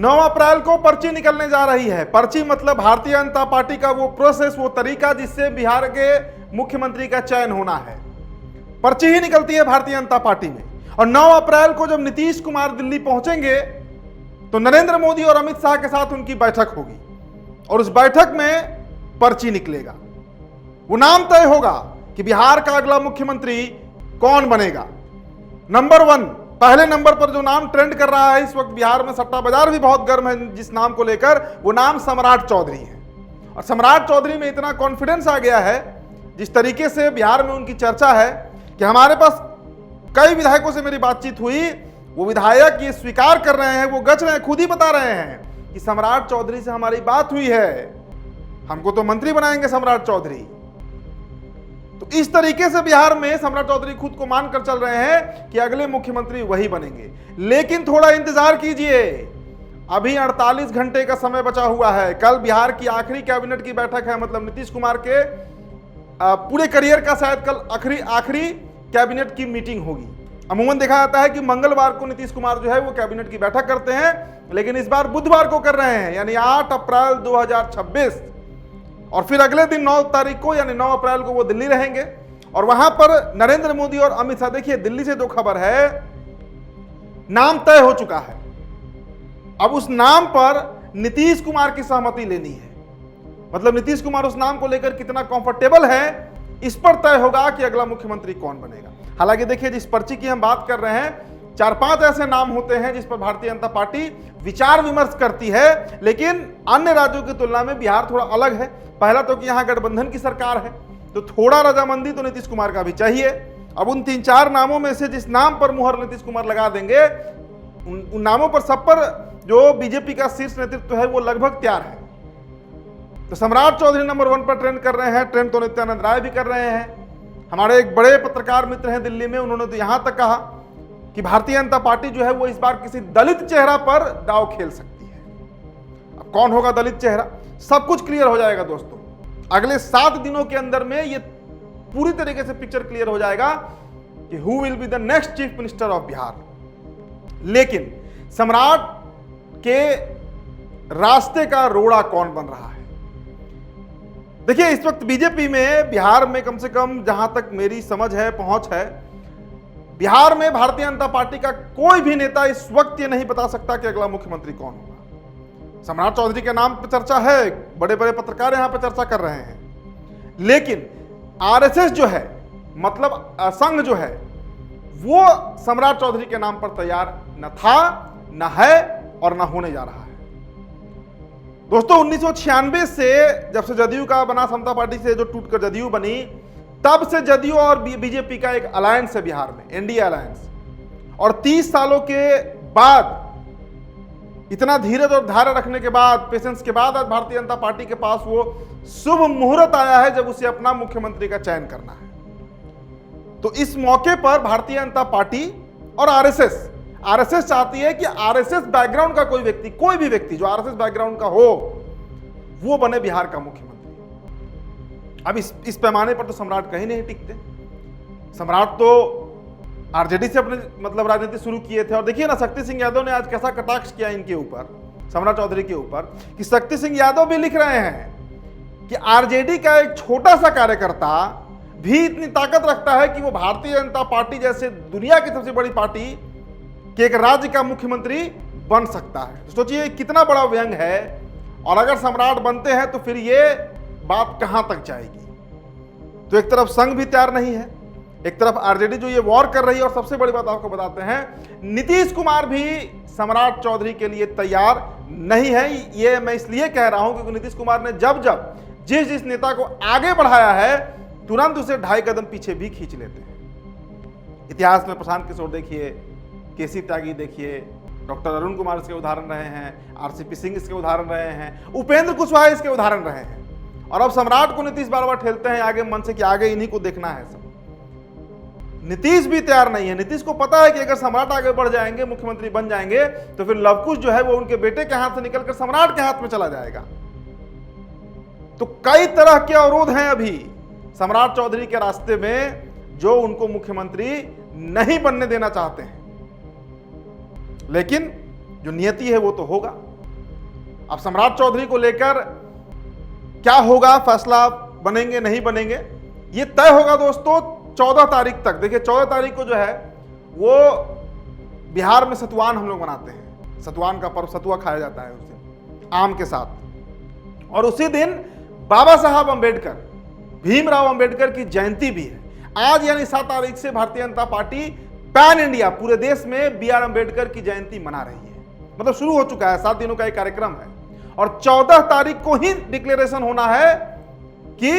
9 अप्रैल को पर्ची निकलने जा रही है। पर्ची मतलब भारतीय जनता पार्टी का वो प्रोसेस, वो तरीका जिससे बिहार के मुख्यमंत्री का चयन होना है। पर्ची ही निकलती है भारतीय जनता पार्टी में। और 9 अप्रैल को जब नीतीश कुमार दिल्ली पहुंचेंगे तो नरेंद्र मोदी और अमित शाह के साथ उनकी बैठक होगी और उस बैठक में पर्ची निकलेगा। वो नाम तय होगा कि बिहार का अगला मुख्यमंत्री कौन बनेगा। नंबर 1, पहले नंबर पर जो नाम ट्रेंड कर रहा है इस वक्त बिहार में, सट्टा बाजार भी बहुत गर्म है जिस नाम को लेकर, वो नाम सम्राट चौधरी है। और सम्राट चौधरी में इतना कॉन्फिडेंस आ गया है, जिस तरीके से बिहार में उनकी चर्चा है कि हमारे पास कई विधायकों से मेरी बातचीत हुई, वो विधायक ये स्वीकार कर रहे हैं, वो गच रहे हैं, खुद ही बता रहे हैं कि सम्राट चौधरी से हमारी बात हुई है, हमको तो मंत्री बनाएंगे सम्राट चौधरी। तो इस तरीके से बिहार में सम्राट चौधरी खुद को मानकर चल रहे हैं कि अगले मुख्यमंत्री वही बनेंगे। लेकिन थोड़ा इंतजार कीजिए, अभी 48 घंटे का समय बचा हुआ है। कल बिहार की आखिरी कैबिनेट की बैठक है, मतलब नीतीश कुमार के पूरे करियर का शायद कल आखिरी कैबिनेट की मीटिंग होगी। अमूमन देखा जाता है कि मंगलवार को नीतीश कुमार जो है वो कैबिनेट की बैठक करते हैं, लेकिन इस बार बुधवार को कर रहे हैं, यानी 8 अप्रैल 2026। और फिर अगले दिन 9 तारीख को यानी 9 अप्रैल को वो दिल्ली रहेंगे और वहां पर नरेंद्र मोदी और अमित शाह, देखिए दिल्ली से जो खबर है, नाम तय हो चुका है। अब उस नाम पर नीतीश कुमार की सहमति लेनी है, मतलब नीतीश कुमार उस नाम को लेकर कितना कंफर्टेबल है, इस पर तय होगा कि अगला मुख्यमंत्री कौन बनेगा। हालांकि देखिए, जिस पर्ची की हम बात कर रहे हैं, 4-5 ऐसे नाम होते हैं जिस पर भारतीय जनता पार्टी विचार विमर्श करती है, लेकिन अन्य राज्यों की तुलना में बिहार थोड़ा अलग है। पहला तो कि यहां गठबंधन की सरकार है, तो थोड़ा रजामंदी तो नीतीश कुमार का भी चाहिए। अब उन 3-4 नामों में से जिस नाम पर मुहर नीतीश कुमार लगा देंगे, उन नामों पर सब पर जो बीजेपी का शीर्ष नेतृत्व है वो लगभग तैयार है। तो सम्राट चौधरी नंबर 1 पर ट्रेंड कर रहे हैं, ट्रेंड तो नित्यानंद राय भी कर रहे हैं। हमारे एक बड़े पत्रकार मित्र हैं दिल्ली में, उन्होंने तो यहां तक कहा कि भारतीय जनता पार्टी जो है वो इस बार किसी दलित चेहरा पर दांव खेल सकती है। अब कौन होगा दलित चेहरा, सब कुछ क्लियर हो जाएगा दोस्तों। अगले 7 दिनों के अंदर में ये पूरी तरीके से पिक्चर क्लियर हो जाएगा कि who will be the next chief minister of Bihar. लेकिन सम्राट के रास्ते का रोड़ा कौन बन रहा है? देखिए, इस वक्त बीजेपी में, बिहार में कम से कम जहां तक मेरी समझ है, पहुंच है, बिहार में भारतीय जनता पार्टी का कोई भी नेता इस वक्त ये नहीं बता सकता कि अगला मुख्यमंत्री कौन होगा। सम्राट चौधरी के नाम पर चर्चा है, बड़े बड़े पत्रकार यहां पर चर्चा कर रहे हैं, लेकिन आरएसएस जो है, मतलब संघ जो है, वो सम्राट चौधरी के नाम पर तैयार न था, न है और न होने जा रहा है। दोस्तों, 1996 से जब से जदयू का बना, समता पार्टी से जो टूटकर जदयू बनी, तब से जदयू और बीजेपी का एक अलायंस है बिहार में, एनडीए अलायंस। और 30 सालों के बाद, इतना धीरज और धैर्य रखने के बाद, पेशेंस के बाद, आज भारतीय जनता पार्टी के पास वो शुभ मुहूर्त आया है जब उसे अपना मुख्यमंत्री का चयन करना है। तो इस मौके पर भारतीय जनता पार्टी और आरएसएस चाहती है कि आरएसएस बैकग्राउंड का कोई भी व्यक्ति जो आरएसएस बैकग्राउंड का हो, वो बने बिहार का मुख्यमंत्री। अब इस पैमाने पर तो सम्राट कहीं नहीं टिकते। सम्राट तो आरजेडी से अपने मतलब राजनीति शुरू किए थे, और देखिए ना, शक्ति सिंह यादव ने आज कैसा कटाक्ष किया इनके ऊपर, सम्राट चौधरी के ऊपर, कि शक्ति सिंह यादव भी लिख रहे हैं कि आरजेडी का एक छोटा सा कार्यकर्ता भी इतनी ताकत रखता है कि वो भारतीय जनता पार्टी जैसे दुनिया की सबसे बड़ी पार्टी कि एक राज्य का मुख्यमंत्री बन सकता है। तो सोचिए कितना बड़ा व्यंग है, और अगर सम्राट बनते हैं तो फिर ये बात कहां तक जाएगी। तो एक तरफ संघ भी तैयार नहीं है, एक तरफ आरजेडी जो ये वॉर कर रही है, और सबसे बड़ी बात आपको बताते हैं, नीतीश कुमार भी सम्राट चौधरी के लिए तैयार नहीं है। ये मैं इसलिए कह रहा हूं क्योंकि नीतीश कुमार ने जब जिस नेता को आगे बढ़ाया है, तुरंत उसे 2.5 कदम पीछे भी खींच लेते हैं। इतिहास में प्रशांत किशोर देखिए, केसी त्यागी देखिए, डॉक्टर अरुण कुमार इसके उदाहरण रहे हैं, आरसीपी सिंह इसके उदाहरण रहे हैं, उपेंद्र कुशवाहा इसके उदाहरण रहे हैं। और अब सम्राट को नीतीश बार बार ठेलते हैं आगे मन से कि आगे इन्हीं को देखना है सब। नीतीश भी तैयार नहीं है। नीतीश को पता है कि अगर सम्राट आगे बढ़ जाएंगे, मुख्यमंत्री बन जाएंगे, तो फिर लवकुश जो है वो उनके बेटे के हाथ से निकलकर सम्राट के हाथ में चला जाएगा। तो कई तरह के अवरोध हैं अभी सम्राट चौधरी के रास्ते में, जो उनको मुख्यमंत्री नहीं बनने देना चाहते हैं। लेकिन जो नियति है वो तो होगा। अब सम्राट चौधरी को लेकर क्या होगा, फैसला बनेंगे नहीं बनेंगे, ये तय होगा दोस्तों 14 तारीख तक। देखिए 14 तारीख को जो है वो बिहार में सतुआन हम लोग मनाते हैं, सतुआन का पर्व, सतुआ खाया जाता है उस दिन आम के साथ। और उसी दिन बाबा साहब अंबेडकर, भीमराव अंबेडकर की जयंती भी है। आज यानी 7 तारीख से Bharatiya Janata party pan India, पूरे देश में BR अंबेडकर की जयंती मना रही है। मतलब शुरू हो चुका है, 7 दिनों का एक कार्यक्रम है और 14 तारीख को ही डिक्लेरेशन होना है कि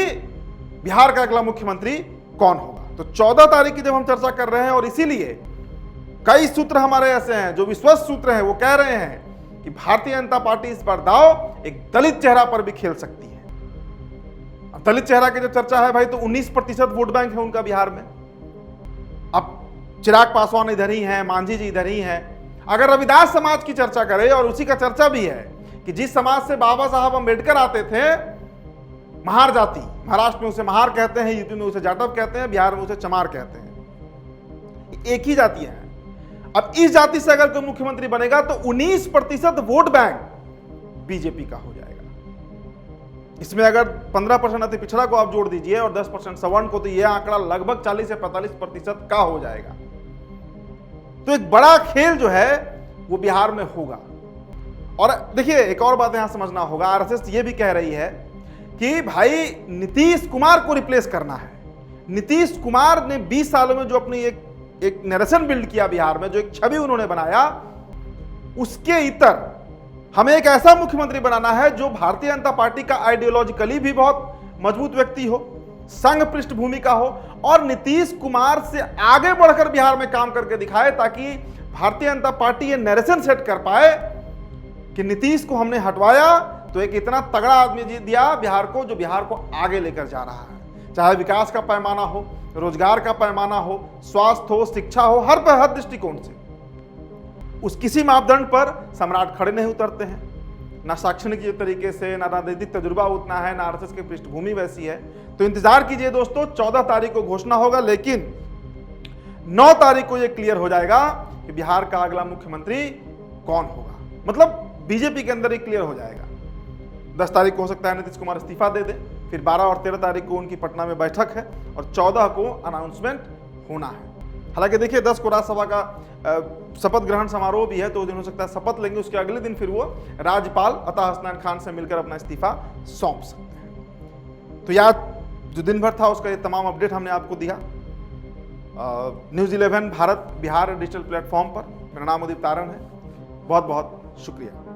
बिहार का अगला मुख्यमंत्री कौन होगा। तो 14 तारीख की जब हम चर्चा कर रहे हैं, और इसीलिए कई सूत्र हमारे ऐसे हैं जो विश्वस्त सूत्र हैं, वो कह रहे हैं कि भारतीय जनता पार्टी इस बार दांव एक दलित चेहरा पर भी खेल सकती है। अब दलित चेहरा की जब चर्चा है भाई, तो 19% वोट बैंक है उनका बिहार में। अब चिराग पासवान इधर ही हैं, मांझी जी इधर ही हैं। अगर रविदास समाज की चर्चा करें, और उसी का चर्चा भी है कि जिस समाज से बाबा साहब अंबेडकर आते थे, महार जाति, महाराष्ट्र में उसे महार कहते हैं, यूपी में उसे जाटव कहते हैं, बिहार में उसे चमार कहते हैं, एक ही जाति है। अब इस जाति से अगर कोई मुख्यमंत्री बनेगा तो 19% वोट बैंक बीजेपी का हो जाएगा। इसमें अगर 15% अति पिछड़ा को आप जोड़ दीजिए और 10% सवर्ण को, तो यह आंकड़ा लगभग 40 से 45% का हो जाएगा। तो एक बड़ा खेल जो है वो बिहार में होगा। और देखिए एक और बात यहां समझना होगा, आरएसएस ये भी कह रही है कि भाई नीतीश कुमार को रिप्लेस करना है। नीतीश कुमार ने 20 सालों में जो अपनी एक नरेशन बिल्ड किया बिहार में, जो एक छवि उन्होंने बनाया, उसके इतर हमें एक ऐसा मुख्यमंत्री बनाना है जो भारतीय जनता पार्टी का आइडियोलॉजिकली भी बहुत मजबूत व्यक्ति हो, संघ पृष्ठभूमि का हो, और नीतीश कुमार से आगे बढ़कर बिहार में काम करके दिखाए, ताकि भारतीय जनता पार्टी ये नरेशन सेट कर पाए कि नीतीश को हमने हटवाया तो एक इतना तगड़ा आदमी दिया बिहार को, जो बिहार को आगे लेकर जा रहा है। चाहे विकास का पैमाना हो, रोजगार का पैमाना हो, स्वास्थ्य हो, शिक्षा हो, हर दृष्टिकोण से उस किसी मापदंड पर सम्राट खड़े नहीं उतरते हैं। ना शैक्षणिक तरीके से, ना राजनीतिक तजुर्बा उतना है, ना आरएसएस की पृष्ठभूमि वैसी है। तो इंतजार कीजिए दोस्तों, 14 तारीख को घोषणा होगा, लेकिन 9 तारीख को यह क्लियर हो जाएगा कि बिहार का अगला मुख्यमंत्री कौन होगा। मतलब बीजेपी के अंदर ही क्लियर हो जाएगा। 10 तारीख को हो सकता है नीतीश कुमार इस्तीफा दे दे, फिर 12 और 13 तारीख को उनकी पटना में बैठक है और 14 को अनाउंसमेंट होना है। हालांकि देखिए 10 को राज्यसभा का शपथ ग्रहण समारोह भी है, तो उस दिन हो सकता है शपथ लेंगे, उसके अगले दिन फिर वो राज्यपाल अता हसनैन खान से मिलकर अपना इस्तीफा सौंप सकते हैं। तो यार जो दिन भर था उसका ये तमाम अपडेट हमने आपको दिया news 11 Bharat Bihar digital platform पर। मेरा नाम उदित तारण है, बहुत बहुत शुक्रिया।